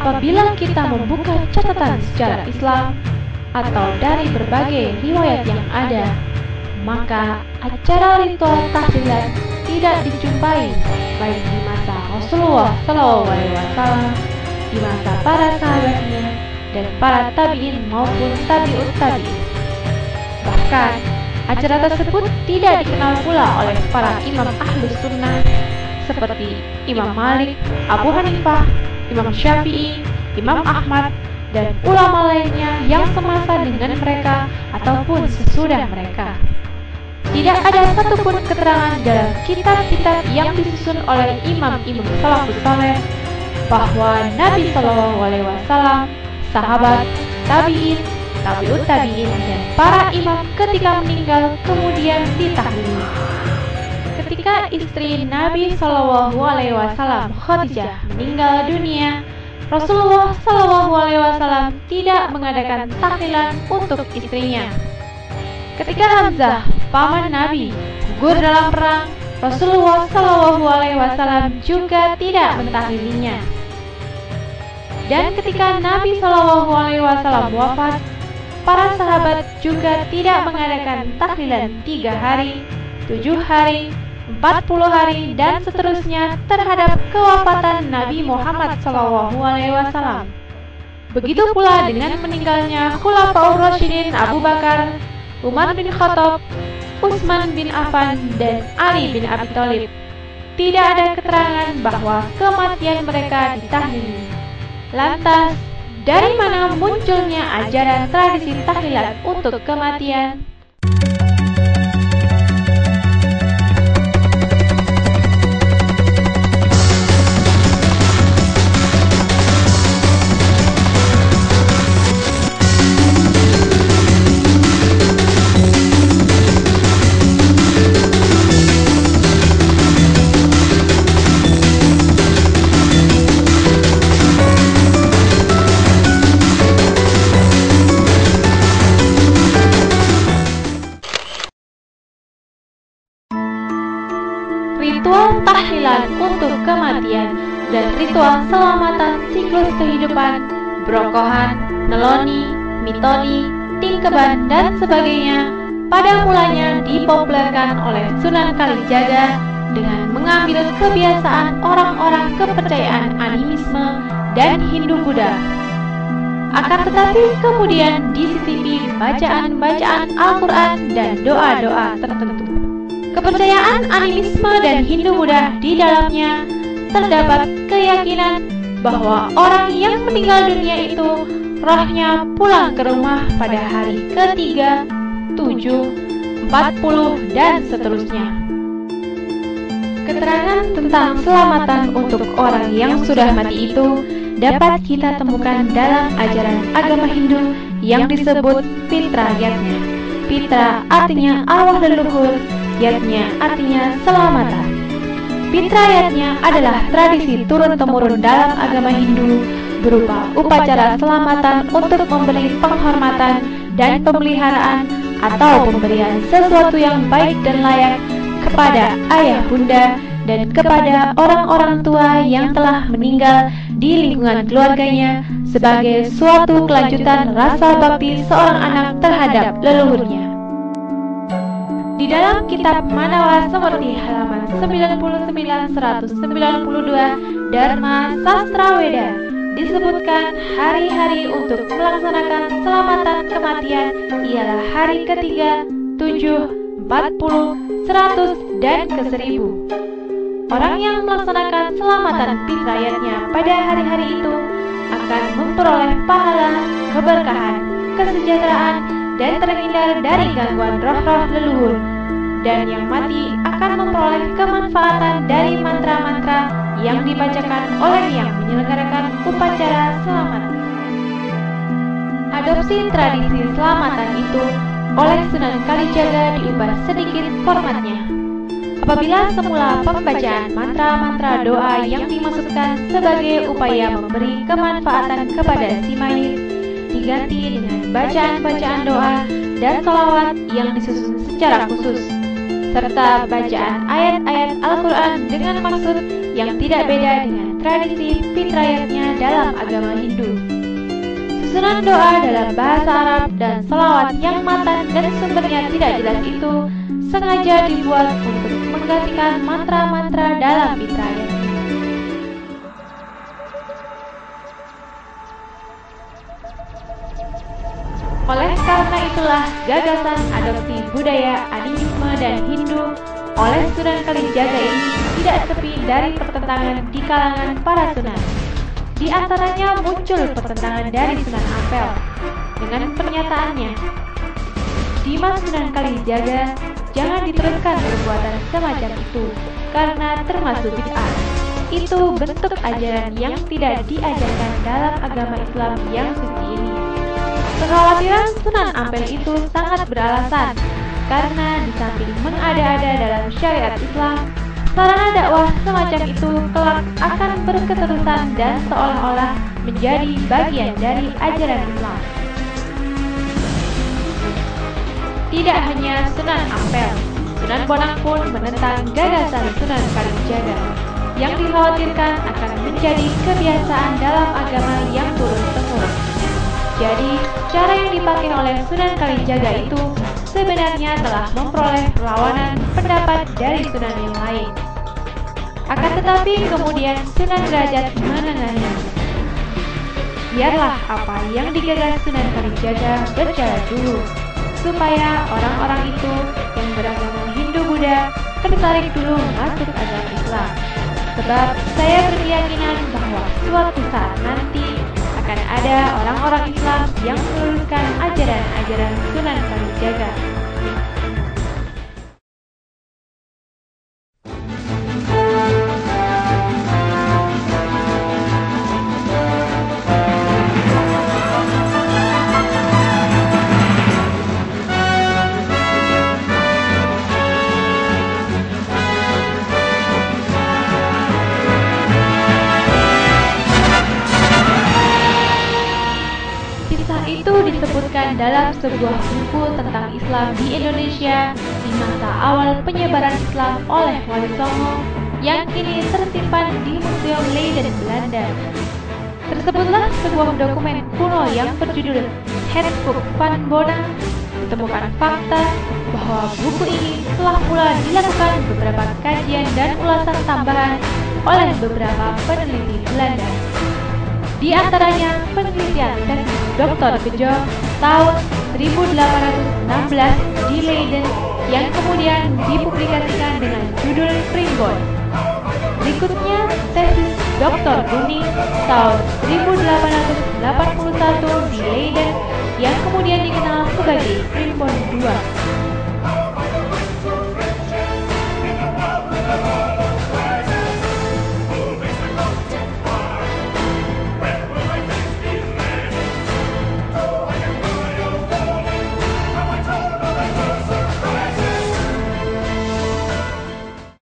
apabila kita membuka catatan sejarah Islam atau dari berbagai riwayat yang ada, maka acara ritual tahlilan tidak dijumpai baik di masa Rasulullah SAW, di masa para sahabatnya dan para tabi'in maupun tabi'ut tabi'in. Bahkan acara tersebut tidak dikenal pula oleh para imam ahlus sunnah seperti Imam Malik, Abu Hanifah, Imam Syafi'i, Imam Ahmad, dan ulama lainnya yang semasa dengan mereka ataupun sesudah mereka. Tidak ada satupun keterangan dalam kitab-kitab yang disusun oleh imam-imam salafus saleh bahwa Nabi SAW, sahabat, tabi'in, tabi'ut tabi'in, dan para imam ketika meninggal kemudian ditahlili. Ketika istri Nabi SAW, Khadijah, meninggal dunia, Rasulullah SAW tidak mengadakan tahlilan untuk istrinya. Ketika Hamzah, paman Nabi, gugur dalam perang, Rasulullah SAW juga tidak mentahlilinya. Dan ketika Nabi SAW wafat, para sahabat juga tidak mengadakan tahlilan 3 hari, 7 hari, 40 hari, dan seterusnya terhadap kewafatan Nabi Muhammad SAW. Begitu pula dengan meninggalnya Khulafaur Rasyidin Abu Bakar, Umar bin Khattab, Utsman bin Affan, dan Ali bin Abi Thalib. Tidak ada keterangan bahwa kematian mereka ditahlili. Lantas, dari mana munculnya ajaran tradisi tahlilan untuk kematian? Ritual tahlilan untuk kematian dan ritual selamatan siklus kehidupan, brokohan, neloni, mitoni, tingkeban, dan sebagainya pada mulanya dipopulerkan oleh Sunan Kalijaga dengan mengambil kebiasaan orang-orang kepercayaan animisme dan Hindu-Buddha. Akan tetapi kemudian disisipi bacaan-bacaan Al-Quran dan doa-doa tertentu. Kepercayaan animisme dan Hindu-Buddha di dalamnya terdapat keyakinan bahwa orang yang meninggal dunia itu rohnya pulang ke rumah pada hari ke-3, 7, 40, dan seterusnya. Keterangan tentang selamatan untuk orang yang sudah mati itu dapat kita temukan dalam ajaran agama Hindu yang disebut Pitra Yatnya. Pitra artinya arwah leluhur, Yatnya artinya selamatan. Pitra Yatnya adalah tradisi turun-temurun dalam agama Hindu berupa upacara selamatan untuk memberi penghormatan dan pemeliharaan atau pemberian sesuatu yang baik dan layak kepada ayah bunda dan kepada orang-orang tua yang telah meninggal di lingkungan keluarganya sebagai suatu kelanjutan rasa bakti seorang anak terhadap leluhurnya. Di dalam kitab Manawa seperti halaman 99-192 Dharma Sastra Weda disebutkan hari-hari untuk melaksanakan selamatan kematian ialah hari ke-3, 7, 40, 100, dan ke-1000. Orang yang melaksanakan selamatan pitrayatnya pada hari-hari itu akan memperoleh pahala, keberkahan, kesejahteraan, dan terhindar dari gangguan roh-roh leluhur. Dan yang mati akan memperoleh kemanfaatan dari mantra-mantra yang dibacakan oleh yang menyelenggarakan upacara selamatan. Adopsi tradisi selamatan itu oleh Sunan Kalijaga diubah sedikit formatnya. Apabila semula pembacaan mantra-mantra doa yang dimaksudkan sebagai upaya memberi kemanfaatan kepada si mayit diganti dengan bacaan-bacaan doa dan sholawat yang disusun secara khusus, serta bacaan ayat-ayat Al-Quran dengan maksud yang tidak beda dengan tradisi fitrayatnya dalam agama Hindu. Susunan doa dalam bahasa Arab dan selawat yang matan dan sumbernya tidak jelas itu sengaja dibuat untuk menggantikan mantra-mantra dalam fitrayat. Oleh karena itulah gagasan adopsi budaya animisme dan Hindu oleh Sunan Kalijaga ini tidak sepi dari pertentangan di kalangan para sunan. Di antaranya muncul pertentangan dari Sunan Ampel dengan pernyataannya, Dimas Sunan Kalijaga, jangan diteruskan perbuatan semacam itu karena termasuk bid'ah. Itu bentuk ajaran yang tidak diajarkan dalam agama Islam yang suci ini. Kekhawatiran Sunan Ampel itu sangat beralasan karena di samping mengada-ada dalam syariat Islam, sarana dakwah semacam itu kelak akan berketerusan dan seolah-olah menjadi bagian dari ajaran Islam. Tidak hanya Sunan Ampel, Sunan Bonang pun menentang gagasan Sunan Kalijaga yang dikhawatirkan akan menjadi kebiasaan dalam agama yang turun-temurun. Jadi, cara yang dipakai oleh Sunan Kalijaga itu sebenarnya telah memperoleh perlawanan pendapat dari Sunan yang lain. Akan tetapi kemudian Sunan Derajat menengahi. Biarlah apa yang digagas Sunan Kalijaga berjalan dulu, supaya orang-orang itu yang beragama Hindu-Buddha tertarik dulu masuk agama Islam. Sebab saya berkeyakinan bahwa suatu saat nanti akan ada orang-orang Islam yang meluruskan ajaran-ajaran Sunan Kalijaga. Itu disebutkan dalam sebuah buku tentang Islam di Indonesia di masa awal penyebaran Islam oleh Wali Songo yang kini tersimpan di Museum Leiden, Belanda. Tersebutlah sebuah dokumen kuno yang berjudul Handboek van Bonang ditemukan fakta bahwa buku ini telah pula dilakukan beberapa kajian dan ulasan tambahan oleh beberapa peneliti Belanda. Di antaranya penelitian tesis Dr. Bejo tahun 1816 di Leiden yang kemudian dipublikasikan dengan judul Primbon. Berikutnya tesis Dr. Buning tahun 1881 di Leiden yang kemudian dikenal sebagai Primbon II.